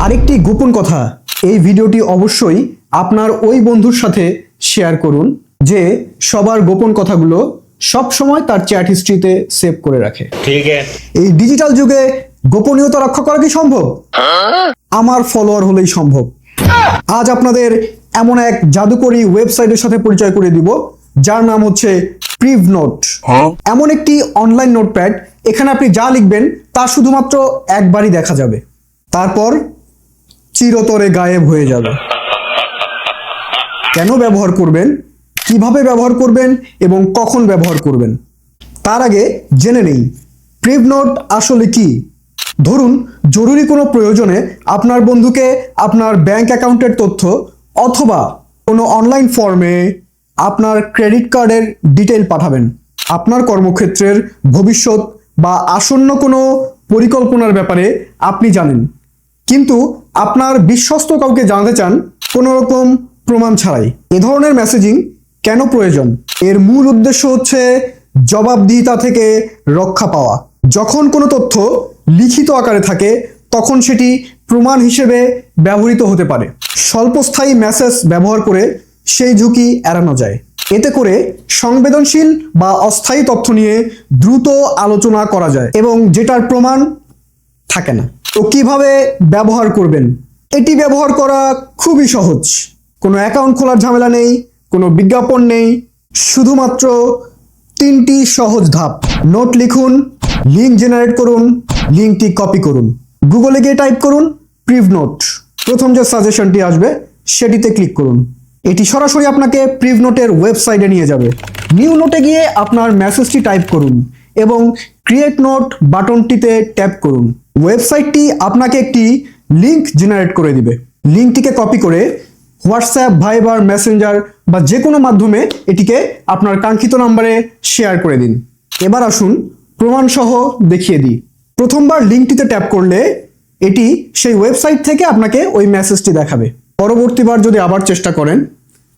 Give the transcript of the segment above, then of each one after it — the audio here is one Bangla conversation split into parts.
আরেকটি গোপন কথা, এই ভিডিওটি অবশ্যই আপনার ওই বন্ধুর সাথে শেয়ার করুন যে সবার গোপন কথাগুলো সব সময় তার চ্যাট হিস্ট্রিতে সেভ করে রাখে। ঠিক আছে। এই ডিজিটাল যুগে গোপনীয়তা রক্ষা করা কি সম্ভব? আমার ফলোয়ার হলেই সম্ভব। আজ আপনাদের এমন এক জাদুকরী ওয়েবসাইটের সাথে পরিচয় করে দিব যার নাম হচ্ছে প্রিভনোট। এমন একটি অনলাইন নোটপ্যাড, এখানে আপনি যা লিখবেন তা শুধুমাত্র একবারই দেখা যাবে, তারপর চিরতরে গায়েব হয়ে যাবে। কেন ব্যবহার করবেন, কিভাবে ব্যবহার করবেন এবং কখন ব্যবহার করবেন, তার আগে জেনে নেই প্রিভনোট আসলে কি। ধরুন জরুরি কোনো প্রয়োজনে আপনার বন্ধুকে আপনার ব্যাংক অ্যাকাউন্টের তথ্য অথবা কোনো অনলাইন ফর্মে আপনার ক্রেডিট কার্ডের ডিটেইল পাঠাবেন। আপনার কর্মক্ষেত্রের ভবিষ্যৎ বা আসন্ন কোনো পরিকল্পনার ব্যাপারে আপনি জানেন, কিন্তু আপনার বিশ্বস্ত কাউকে জানাতে চান কোনো রকম প্রমাণ ছাড়াই। এ ধরনের মেসেজিং কেন প্রয়োজন? এর মূল উদ্দেশ্য হচ্ছে জবাবদিহিতা থেকে রক্ষা পাওয়া। যখন কোনো তথ্য লিখিত আকারে থাকে তখন সেটি প্রমাণ হিসেবে ব্যবহৃত হতে পারে। স্বল্পস্থায়ী মেসেজ ব্যবহার করে সেই ঝুঁকি এড়ানো যায়। এতে করে সংবেদনশীল বা অস্থায়ী তথ্য নিয়ে দ্রুত আলোচনা করা যায় এবং যেটার প্রমাণ থাকে না। তো কিভাবে ব্যবহার করবেন? এটি ব্যবহার করা খুবই সহজ। কোনো অ্যাকাউন্ট খোলার ঝামেলা নেই, কোনো বিজ্ঞাপন নেই, শুধুমাত্র 3টি সহজ ধাপ। নোট লিখুন, লিঙ্ক জেনারেট করুন, লিঙ্কটি কপি করুন, গুগলে গিয়ে টাইপ করুন প্রিভনোট। প্রথম যে সাজেশনটি আসবে সেটিতে ক্লিক করুন। এটি সরাসরি আপনাকে প্রিভনোটের ওয়েবসাইটে নিয়ে যাবে। নিউ নোটে গিয়ে আপনার মেসেজটি টাইপ করুন এবং ক্রিয়েট নোট বাটনটিতে ট্যাপ করুন। ওয়েবসাইটটি আপনাকে একটি লিঙ্ক জেনারেট করে দিবে। লিঙ্কটিকে কপি করে হোয়াটসঅ্যাপ, ভাইবার, মেসেঞ্জার বা যে কোনো মাধ্যমে এটিকে আপনার কাঙ্ক্ষিত নম্বরে শেয়ার করে দিন। এবার আসুন প্রমাণ সহ দেখিয়ে দিই। প্রথমবার লিঙ্কটিতে ট্যাপ করলে এটি সেই ওয়েবসাইট থেকে আপনাকে ওই মেসেজটি দেখাবে। পরবর্তীবার যদি আবার চেষ্টা করেন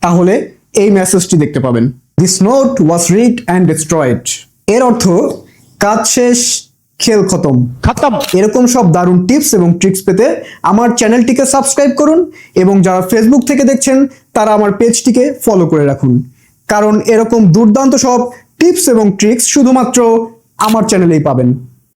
তাহলে এই মেসেজটি দেখতে পাবেন, this note was read and destroyed. এর অর্থ কাজ শেষ, খেল খতম। এরকম সব দারুণ টিপস এবং ট্রিক্স পেতে আমার চ্যানেলটিকে সাবস্ক্রাইব করুন এবং যারা ফেসবুক থেকে দেখছেন তারা আমার পেজটিকে ফলো করে রাখুন, কারণ এরকম দুর্দান্ত সব টিপস এবং ট্রিক্স শুধুমাত্র আমার চ্যানেলেই পাবেন।